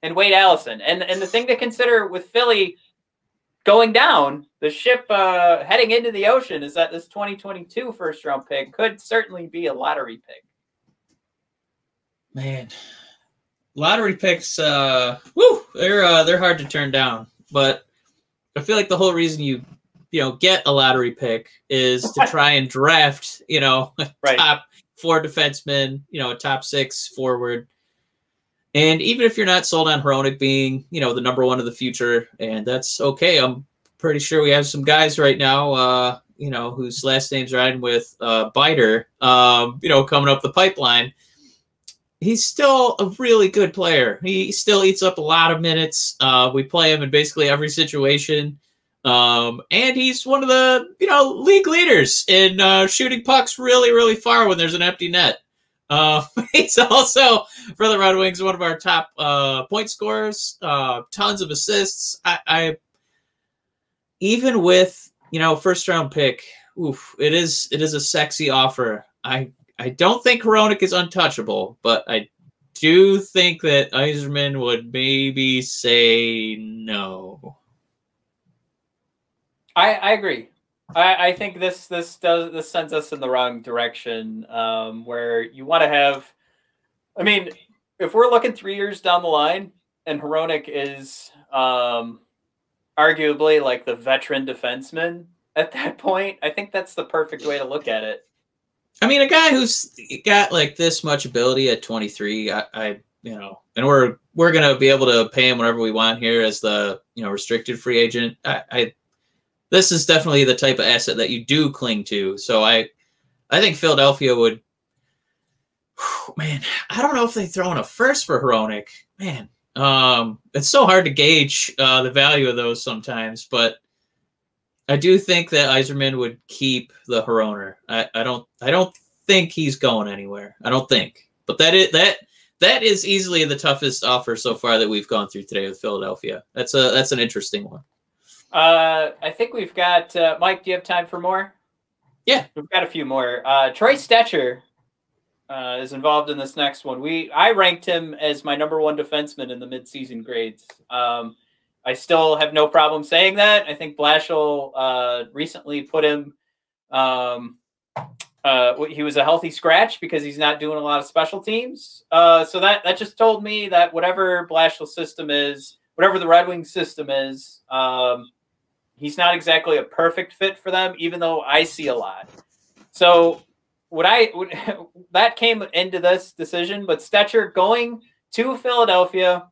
and Wade Allison. And the thing to consider with Philly going down, the ship heading into the ocean, is that this 2022 first-round pick could certainly be a lottery pick. Man. Lottery picks, they're hard to turn down. But I feel like the whole reason you get a lottery pick is to try and draft, right, top 4 defensemen, a top 6 forward. And even if you're not sold on Hronek being, the number 1 of the future, and that's okay. I'm pretty sure we have some guys right now, whose last name's riding with Biter, coming up the pipeline. He's still a really good player. He still eats up a lot of minutes. We play him in basically every situation. And he's one of the, league leaders in shooting pucks really, really far when there's an empty net. He's also, for the Red Wings, one of our top point scorers, tons of assists. I even with, first round pick, it is a sexy offer. I don't think Hronek is untouchable, but I do think that Yzerman would maybe say no. I agree. I think this sends us in the wrong direction, where you want to have. I mean, if we're looking 3 years down the line, and Hronek is arguably like the veteran defenseman at that point, I think that's the perfect way to look at it. I mean, a guy who's got like this much ability at 23, and we're gonna be able to pay him whatever we want here as the restricted free agent. This is definitely the type of asset that you do cling to. So I think Philadelphia would. Man, I don't know if they throw in a first for Hronek. Man, it's so hard to gauge the value of those sometimes, but I do think that Yzerman would keep the Hroner. I don't think he's going anywhere. I don't think. But that is easily the toughest offer so far that we've gone through today with Philadelphia. That's an interesting one. I think we've got Mike. Do you have time for more? Yeah, we've got a few more. Troy Stecher is involved in this next one. I ranked him as my number 1 defenseman in the midseason grades. I still have no problem saying that. I think Blashill recently put him. He was a healthy scratch because he's not doing a lot of special teams. So that just told me that whatever Blashill's system is, whatever the Red Wings system is, he's not exactly a perfect fit for them, even though I see a lot. So that came into this decision, but Stetcher going to Philadelphia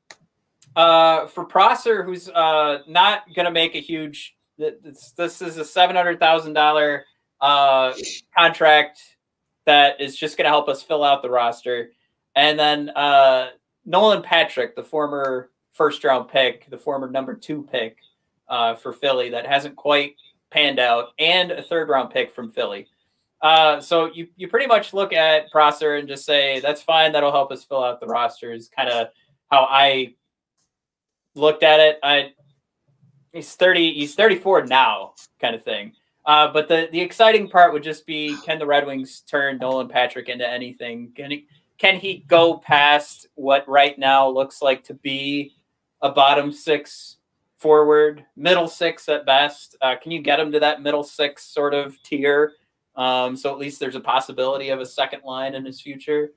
for Prosser, who's not going to make a huge. This is a $700,000 contract that is just going to help us fill out the roster, and then Nolan Patrick, the former first-round pick, the former number 2 pick for Philly that hasn't quite panned out, and a third-round pick from Philly. So you pretty much look at Prosser and just say, that's fine. That'll help us fill out the roster is kind of how I looked at it. He's 34 now kind of thing. But the exciting part would just be, can the Red Wings turn Nolan Patrick into anything? Can he go past what right now looks like to be a bottom 6 forward, middle 6 at best? Can you get him to that middle 6 sort of tier? So at least there's a possibility of a second line in his future.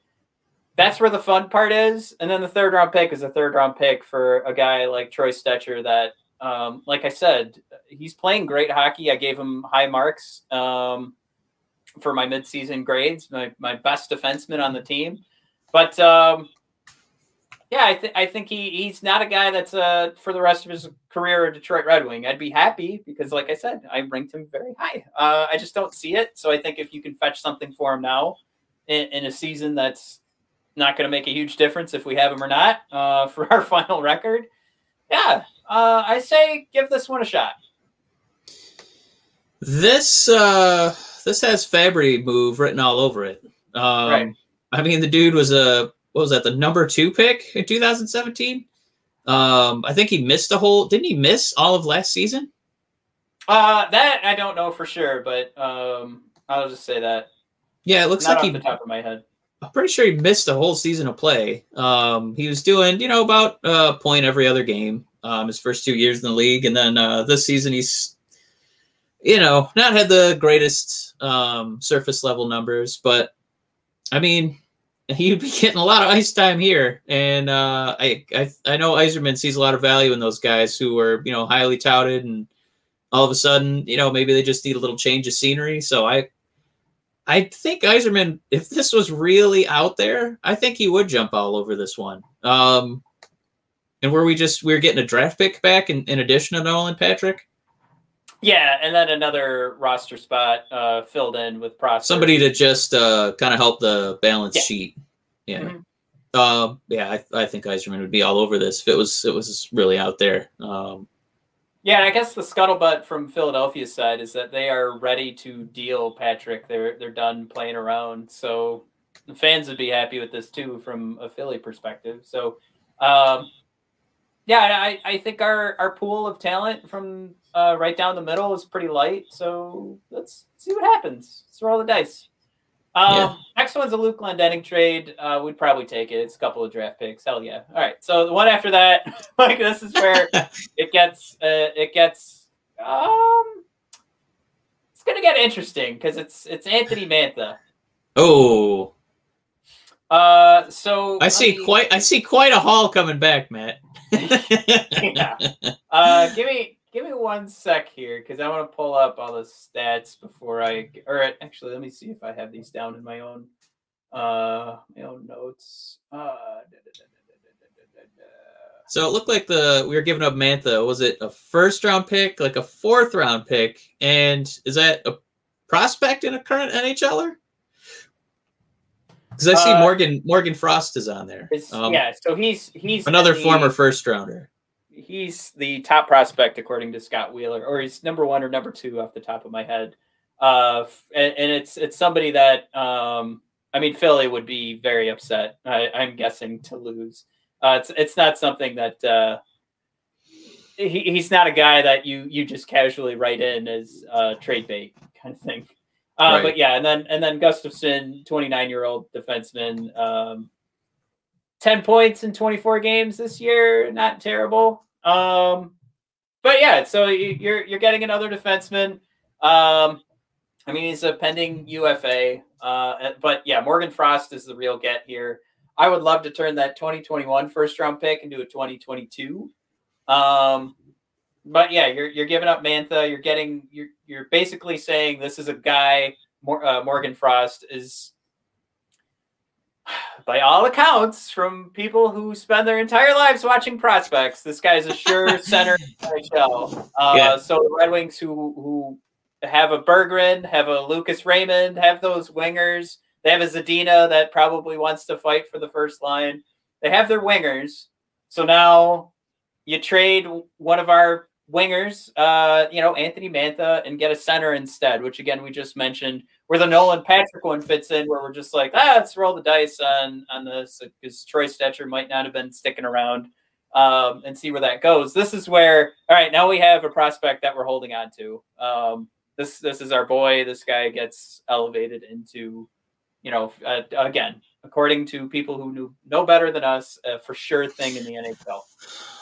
That's where the fun part is. And then the third round pick is a third round pick for a guy like Troy Stetcher that, like I said, he's playing great hockey. I gave him high marks for my midseason grades, my best defenseman on the team. But yeah, I think he's not a guy that's for the rest of his career a Detroit Red Wing. I'd be happy because, like I said, I ranked him very high. I just don't see it. So I think if you can fetch something for him now in a season that's not going to make a huge difference if we have him or not for our final record, yeah, I say give this one a shot. This has Fabry move written all over it. Right. I mean, the dude was what was that, the number 2 pick in 2017? I think he missed didn't he miss all of last season? That I don't know for sure, but I'll just say that. Yeah, it looks not like off the top of my head. I'm pretty sure he missed the whole season of play. He was doing, about a point every other game his first 2 years in the league. And then this season he's, not had the greatest surface level numbers. But, I mean, he'd be getting a lot of ice time here. And I know Yzerman sees a lot of value in those guys who are, highly touted. And all of a sudden, maybe they just need a little change of scenery. So I think Yzerman, if this was really out there, I think he would jump all over this one. And we're getting a draft pick back in addition to Nolan Patrick? Yeah, and then another roster spot filled in with Prosser. Somebody to just kind of help the balance sheet. Yeah. Mm-hmm. I think Yzerman would be all over this if it was really out there. Yeah, and I guess the scuttlebutt from Philadelphia's side is that they are ready to deal Patrick. They're done playing around. So the fans would be happy with this too from a Philly perspective. So yeah, I think our pool of talent from right down the middle is pretty light. So let's see what happens. Let's roll the dice. Next one's a Luke Glendening trade. We'd probably take it. It's a couple of draft picks. Hell yeah. All right. So the one after that, like this is where it gets it's gonna get interesting because it's Anthony Mantha. Oh. So I see quite a haul coming back, Matt. Yeah. Give me 1 sec here because I want to pull up all the stats before actually let me see if I have these down in my own notes. So it looked like we were giving up Mantha. Was it a first-round pick, like a fourth-round pick? And is that a prospect in a current NHLer? Because I see Morgan Frost is on there. So he's another former first-rounder. He's the top prospect according to Scott Wheeler, or he's number 1 or number 2 off the top of my head. And it's somebody that Philly would be very upset. I'm guessing to lose. It's not something that he's not a guy that you just casually write in as trade bait kind of thing. Right. But yeah, and then Gustafsson, 29-year-old defenseman, 10 points in 24 games this year, not terrible. But yeah, so you're getting another defenseman. He's a pending UFA. But yeah, Morgan Frost is the real get here. I would love to turn that 2021 first-round pick into a 2022. But yeah, you're giving up Mantha. You're basically saying this is a guy Morgan Frost is, by all accounts, from people who spend their entire lives watching prospects, this guy's a sure center in the NHL. So the Red Wings who have a Berggren, have a Lucas Raymond, have those wingers. They have a Zadina that probably wants to fight for the first line. They have their wingers. So now you trade one of our wingers, Anthony Mantha, and get a center instead, which again we just mentioned, where the Nolan Patrick one fits in, where we're just like, let's roll the dice on this, because Troy Stetcher might not have been sticking around, and see where that goes. This is where, all right, now we have a prospect that we're holding on to. This is our boy. This guy gets elevated into, again, according to people who know better than us, for sure thing in the NHL.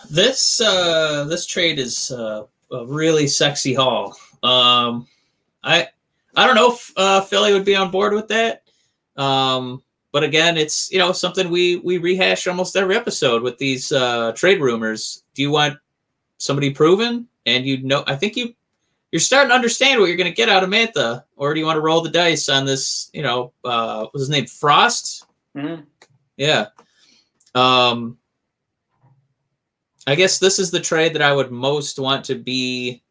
This trade is a really sexy haul. I don't know if Philly would be on board with that. But again, it's something we rehash almost every episode with these trade rumors. Do you want somebody proven? And I think you're starting to understand what you're going to get out of Mantha, or do you want to roll the dice on this? What's his name? Frost. Mm-hmm. Yeah. I guess this is the trade that I would most want to be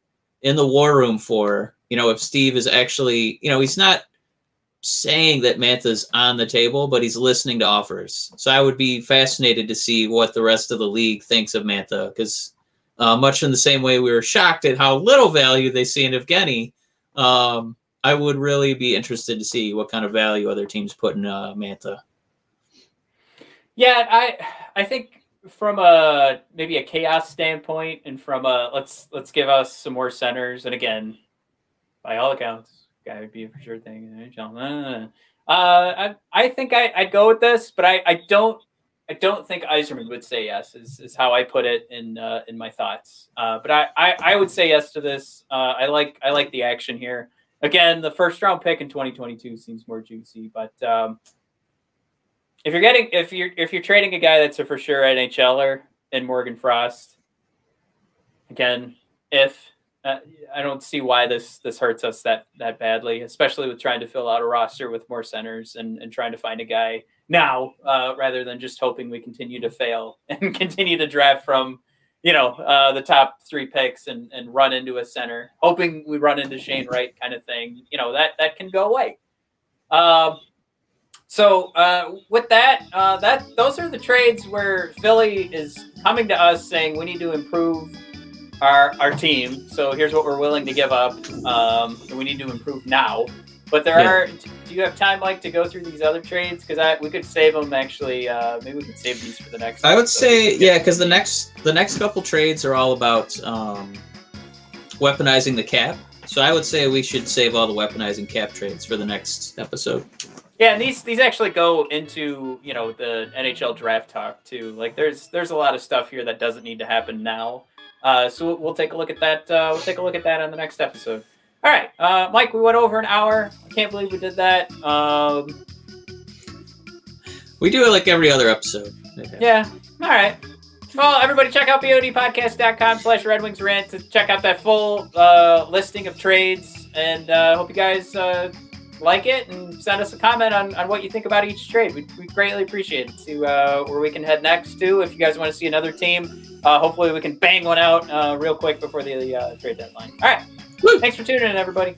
in the war room for. If Steve is actually, he's not saying that Mantha's on the table, but he's listening to offers. So I would be fascinated to see what the rest of the league thinks of Mantha, because much in the same way we were shocked at how little value they see in Evgeny, I would really be interested to see what kind of value other teams put in Mantha. Yeah, I think from maybe a chaos standpoint, and from let's give us some more centers, and again, by all accounts, guy would be a for sure thing. I think I'd go with this, but I don't think Yzerman would say yes. Is how I put it in my thoughts. But I would say yes to this. I like the action here. Again, the first round pick in 2022 seems more juicy, but if you're trading a guy that's a for sure NHLer in Morgan Frost, again, I don't see why this hurts us that badly, especially with trying to fill out a roster with more centers and trying to find a guy now, rather than just hoping we continue to fail and continue to draft from, the top 3 picks and run into a center, hoping we run into Shane Wright kind of thing. That can go away. So with that, those are the trades where Philly is coming to us saying we need to improve our team. So here's what we're willing to give up. And we need to improve now. But do you have time, Mike, to go through these other trades? Because we could save them, actually. Maybe we could save these for the next I would say, because the next couple trades are all about weaponizing the cap. So I would say we should save all the weaponizing cap trades for the next episode. Yeah, and these actually go into, the NHL draft talk, too. Like, there's a lot of stuff here that doesn't need to happen now. So we'll take a look at that. We'll take a look at that on the next episode. All right, Mike, we went over an hour. I can't believe we did that. We do it like every other episode. Yeah. All right. Well, everybody check out bodpodcast.com/Red Wings Rant to check out that full listing of trades. And hope you guys like it and send us a comment on what you think about each trade. We greatly appreciate it. See where we can head next to. If you guys want to see another team, hopefully we can bang one out real quick before the trade deadline. All right. Woo! Thanks for tuning in, everybody.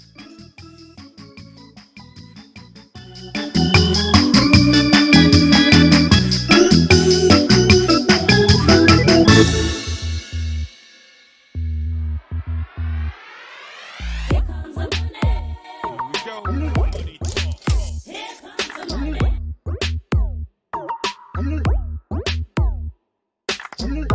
Here comes the money.